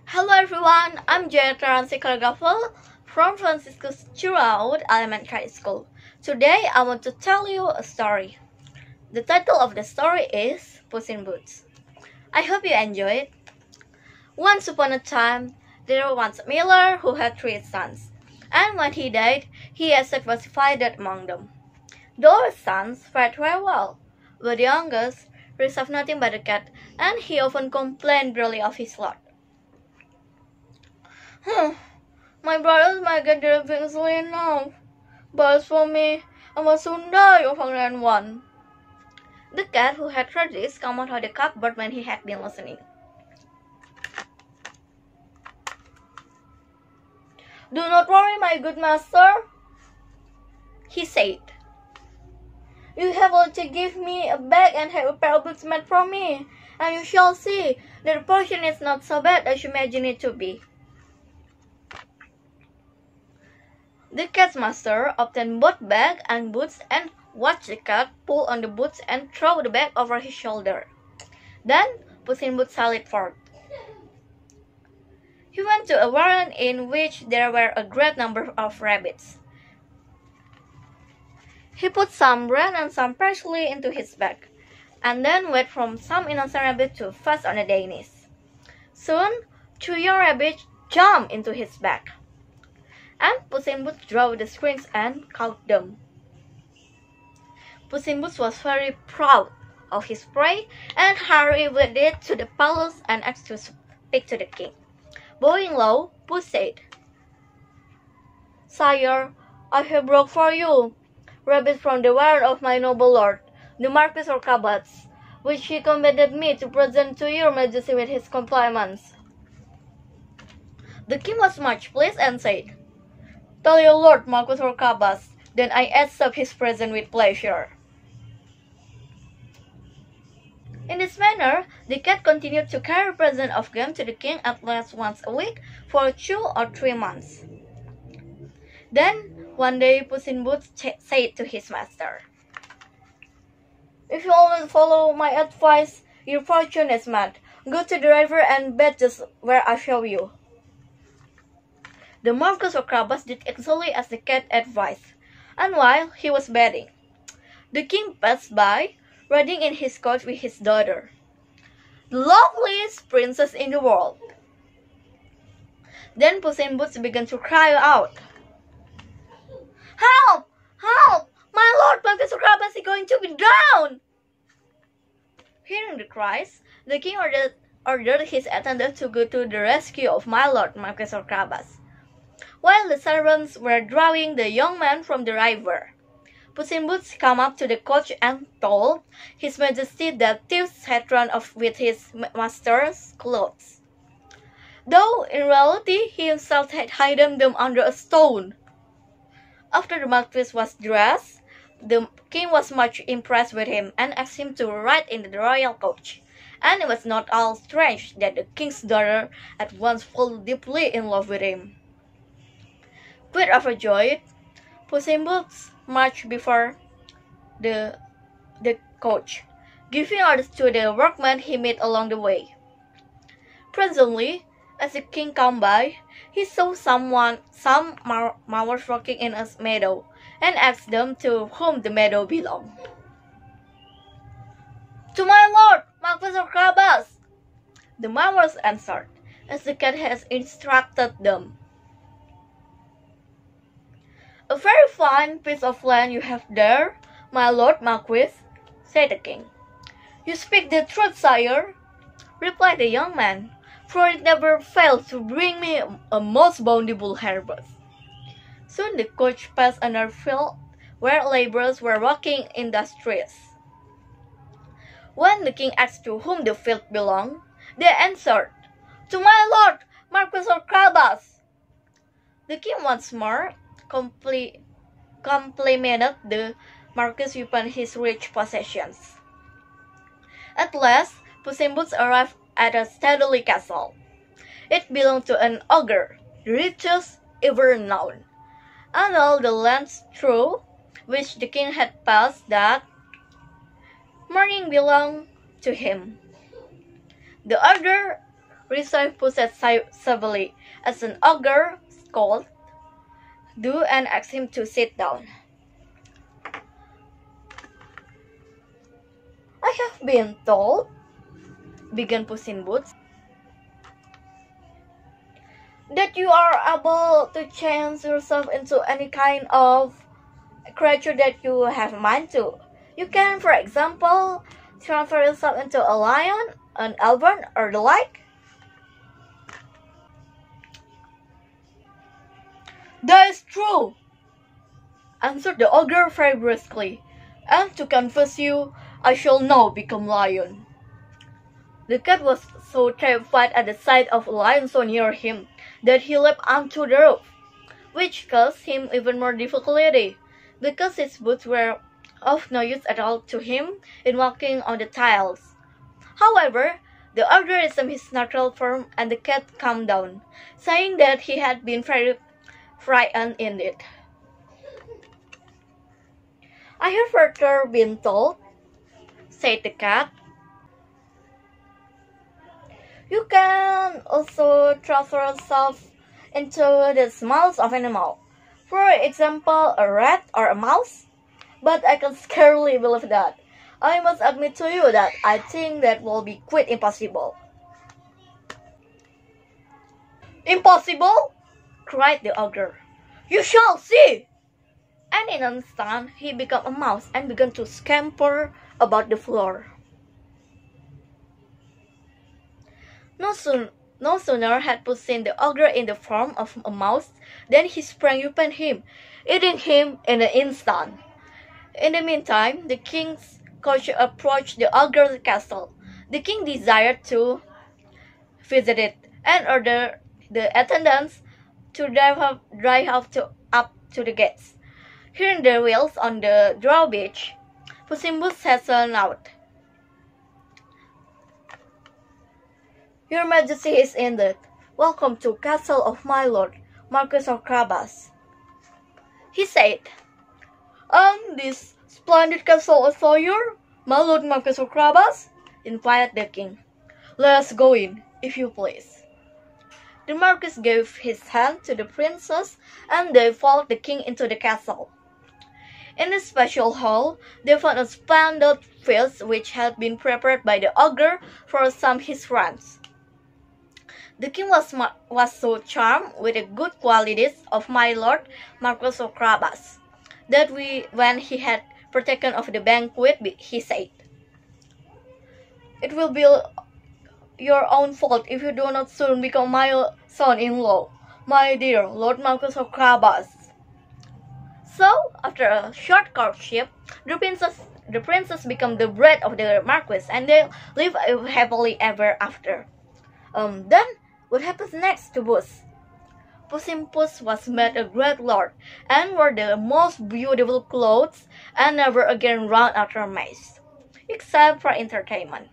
Hello everyone, I'm Janeeta Ransi from Fransiskus Rawalaut Elementary School. Today I want to tell you a story. The title of the story is Puss in Boots. I hope you enjoy it. Once upon a time, there was a miller who had 3 sons, and when he died, he had was divided among them. Those sons fared very well, but the youngest received nothing but a cat, and he often complained bitterly of his lot. My brothers might get their things easily enough, but as for me, I must soon die of hunger and want. The cat who had heard this came out of the cupboard when he had been listening. "Do not worry, my good master," he said. "You have only to give me a bag and have a pair of boots made from me, and you shall see that the portion is not so bad as you imagine it to be." The cat's master obtained both bag and boots and watched the cat pull on the boots and throw the bag over his shoulder. Then Puss in Boots sallied forth. He went to a warren in which there were a great number of rabbits. He put some bread and some parsley into his bag, and then waited for some innocent rabbit to feast on the dainties. Soon 2 young rabbits jumped into his bag, and Puss in Boots drew the strings and caught them. Puss in Boots was very proud of his prey and hurried with it to the palace and asked to speak to the king. Bowing low, Puss said, "Sire, I have brought for you rabbits from the warren of my noble lord, the Marquis of Carabas, which he commanded me to present to your majesty with his compliments." The king was much pleased and said, "Tell your lord, Marquis of Carabas, then I accept his present with pleasure." In this manner, the cat continued to carry presents of game to the king at least once a week for 2 or 3 months. Then, one day, Puss in Boots said to his master, "If you always follow my advice, your fortune is made. Go to the river and bathe just where I show you." The Marquis of Carabas did exactly as the cat advised, and while he was bathing, the king passed by, riding in his coach with his daughter, the loveliest princess in the world. Then Puss in Boots began to cry out, "Help! Help! My lord Marquis of Carabas is going to be drowned!" Hearing the cries, the king ordered his attendants to go to the rescue of my lord Marquis of Carabas. While the servants were drawing the young man from the river, Puss in Boots came up to the coach and told His Majesty that thieves had run off with his master's clothes, though in reality he himself had hidden them under a stone. After the Marquis was dressed, the king was much impressed with him and asked him to ride in the royal coach, and it was not all strange that the king's daughter at once fell deeply in love with him. Quite overjoyed, Puss in Boots marched before the coach, giving orders to the workmen he met along the way. Presently, as the king came by, he saw some mowers working in a meadow, and asked them to whom the meadow belonged. "To my lord, Marquis of Carabas," the mowers answered, as the cat had instructed them. "A very fine piece of land you have there, my lord Marquis," said the king. "You speak the truth, sire," replied the young man, "for it never fails to bring me a most bountiful harvest." Soon the coach passed under a field where laborers were working industriously. When the king asked to whom the field belonged, they answered, "To my lord Marquis of Carabas." The king once more complimented the Marquis upon his rich possessions. At last, Puss in Boots arrived at a stately castle. It belonged to an ogre, the richest ever known, and all the lands through which the king had passed that morning belonged to him. The ogre received Pusset severely, as an ogre scolded Do and asked him to sit down. I have been told, began Puss in Boots, that you are able to change yourself into any kind of creature that you have mind to. You can, for example, transfer yourself into a lion, an elephant, or the like. That is true, answered the ogre very briskly, and to confess you, I shall now become lion. The cat was so terrified at the sight of a lion so near him that he leaped onto the roof, which caused him even more difficulty, because his boots were of no use at all to him in walking on the tiles. However, the ogre resumed his natural form, and the cat calmed down, saying that he had been very frightened indeed. I have further been told, said the cat, you can also transfer yourself into the smallest of animal, for example, a rat or a mouse. But I can scarcely believe that. I must admit to you that I think that will be quite impossible. Impossible? Cried the ogre. You shall see! And in an instant he became a mouse and began to scamper about the floor. No sooner had Puss seen the ogre in the form of a mouse than he sprang upon him, eating him in an instant. In the meantime, the king's coach approached the ogre's castle. The king desired to visit it and ordered the attendants to drive up to the gates. Hearing the wheels on the drawbridge, Puss in Boots hastened out. Your Majesty is indeed. Welcome to castle of my lord, Marquis of Carabas, he said. This splendid castle is for you, my lord Marquis of Carabas? Inquired the king. Let us go in, if you please. The Marquis gave his hand to the princess, and they followed the king into the castle. In the special hall, they found a splendid feast which had been prepared by the ogre for some of his friends. The king was so charmed with the good qualities of my lord Marquis of Carabas that when he had partaken of the banquet, he said, It will be your own fault if you do not soon become my son-in-law, my dear Lord Marquis of Carabas. So, after a short courtship, the princess became the bride of the Marquis, and they live happily ever after. Then, what happens next to Puss? Puss in Boots was made a great lord, and wore the most beautiful clothes, and never again ran after mice, except for entertainment.